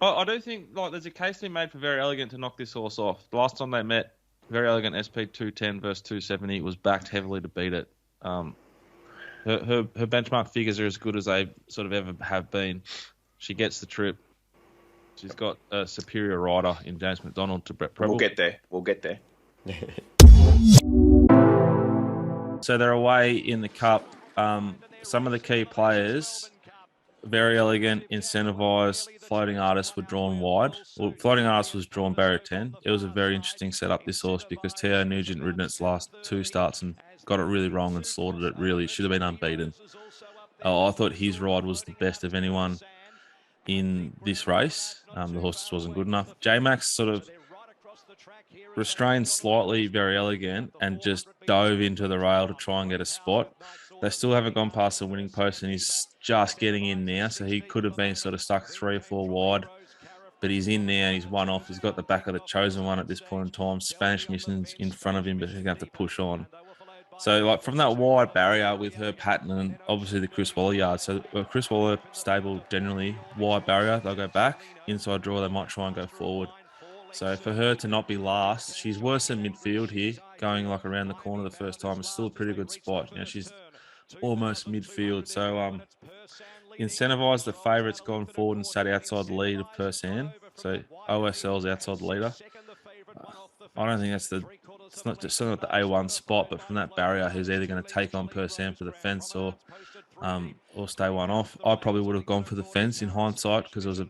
I do think like there's a case to be made for Very Elegant to knock this horse off. The last time they met, Very Elegant SP 210 versus 270 was backed heavily to beat it. Um, her benchmark figures are as good as they sort of ever have been. She gets the trip. She's got a superior rider in James McDonald to Brett We'll Preble. get there. We'll get there. So they're away in the cup. Some of the key players, Very Elegant, Incentivise, Floating Artist were drawn wide. Well, Floating Artist was drawn barrier 10. It was a very interesting setup, this horse, because Teo Nugent ridden its last two starts and got it really wrong and slaughtered it really. Should have been unbeaten. I thought his ride was the best of anyone in this race. The horse just wasn't good enough. J-Max sort of restrained slightly, Very Elegant, and just dove into the rail to try and get a spot. They still haven't gone past the winning post, and he's just getting in now, so he could have been sort of stuck 3 or 4 wide, but he's in there and he's one off. He's got the back of the chosen one at this point in time. Spanish Mission's in front of him, but he's going to have to push on. So, like from that wide barrier with her pattern and obviously the Chris Waller yard. So, Chris Waller stable generally wide barrier, they'll go back. Inside draw, they might try and go forward. So for her to not be last, she's worse than midfield here, going like around the corner the first time. It's still a pretty good spot. You know, she's almost midfield. So Incentivise the favourites gone forward and sat outside the lead of Persan. So OSL's outside the leader. I don't think that's it's not just not the A1 spot, but from that barrier, he's either going to take on Persan for the fence or stay one off. I probably would have gone for the fence in hindsight because it was a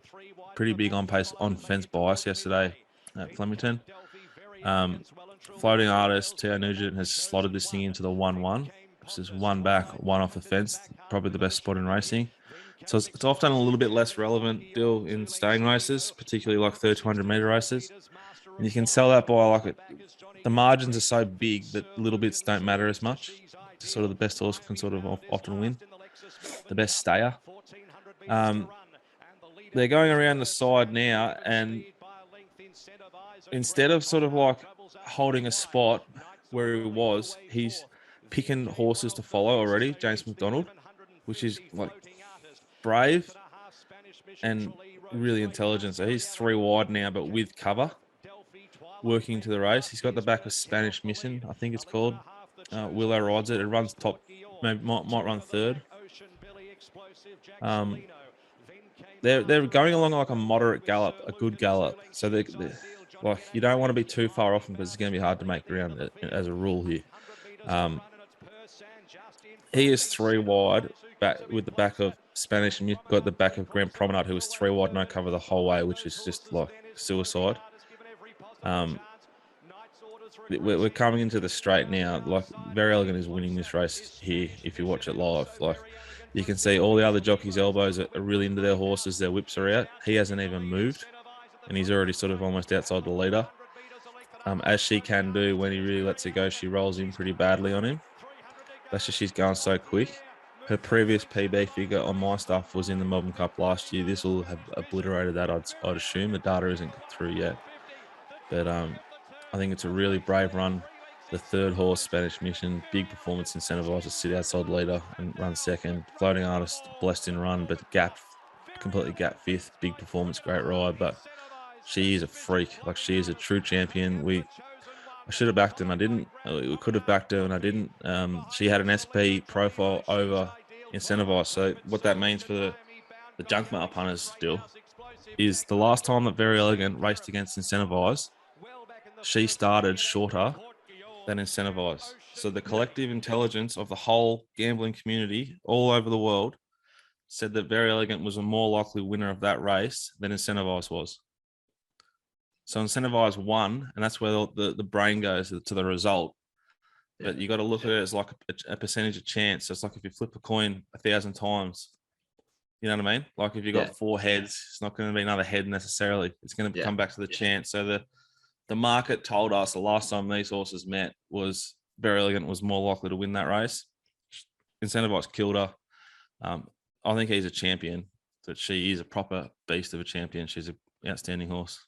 pretty big on fence bias yesterday at Flemington. Floating Artist, Teo Nugent has slotted this thing into the 1-1. This is one back, one off the fence. Probably the best spot in racing. So it's often a little bit less relevant deal in staying races, particularly like 3,200 meter races. And you can sell that by like the margins are so big that little bits don't matter as much. Sort of the best horse can sort of often win, the best stayer. They're going around the side now, and instead of sort of like holding a spot where he was, he's picking horses to follow already, James McDonald, which is like brave and really intelligent. So he's 3 wide now, but with cover, working to the race. He's got the back of Spanish Mission, I think it's called. Willow rides it. It runs top, maybe might run third. They're going along like a moderate gallop, a good gallop. So they're like you don't want to be too far off them because it's going to be hard to make ground as a rule here. He is 3 wide back with the back of Spanish, and you've got the back of Grand Promenade, who was 3 wide, no cover the whole way, which is just like suicide. We're coming into the straight now. Like Very Elegant is winning this race here. If you watch it live, like you can see all the other jockeys' elbows are really into their horses. Their whips are out. He hasn't even moved, and he's already sort of almost outside the leader. As she can do when he really lets it go, she rolls in pretty badly on him. That's just she's going so quick. Her previous PB figure on my stuff was in the Melbourne Cup last year. This will have obliterated that, I'd assume. The data isn't through yet. But I think it's a really brave run. The third horse, Spanish Mission, big performance incentivized to sit outside leader and run second. Floating Artist, blessed in run, but completely gap fifth. Big performance, great ride. But she is a freak. Like she is a true champion. I should have backed her and I didn't. We could have backed her and I didn't. She had an SP profile over incentivized. So what that means for the junk mail punters still is the last time that Very Elegant raced against incentivized, she started shorter than incentivized. So the collective intelligence of the whole gambling community all over the world said that Very Elegant was a more likely winner of that race than incentivized was. So incentivized won, and that's where the brain goes to the result. But you got to look at it as like a percentage of chance. So it's like if you flip a coin 1,000 times, you know what I mean? Like if you got 4 heads, it's not going to be another head necessarily. It's going to come back to the chance. So the market told us the last time these horses met was Very Elegant was more likely to win that race. Incentivized killed her. I think he's a champion. That she is a proper beast of a champion. She's an outstanding horse.